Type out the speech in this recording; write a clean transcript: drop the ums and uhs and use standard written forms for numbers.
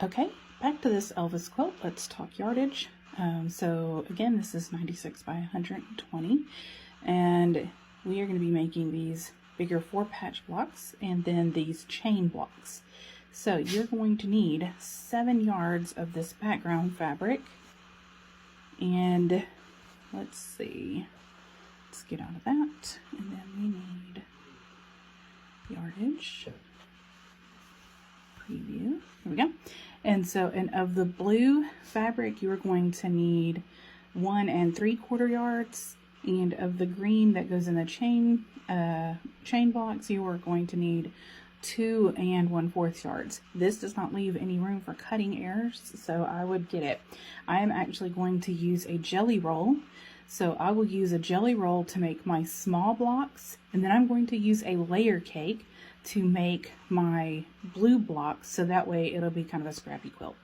Okay, back to this Elvis quilt. Let's talk yardage. So again, this is 96 by 120, and we are going to be making these bigger 4-patch blocks and then these chain blocks. So you're going to need 7 yards of this background fabric, and let's see, let's get out of that, and then we need yardage preview. There we go. And so, and of the blue fabric, you are going to need 1 3/4 yards, and of the green that goes in the chain blocks, you are going to need 2 1/4 yards. This does not leave any room for cutting errors, so I would get it. I am actually going to use a jelly roll. So I will use a jelly roll to make my small blocks, and then I'm going to use a layer cake to make my blue blocks, so that way it'll be kind of a scrappy quilt.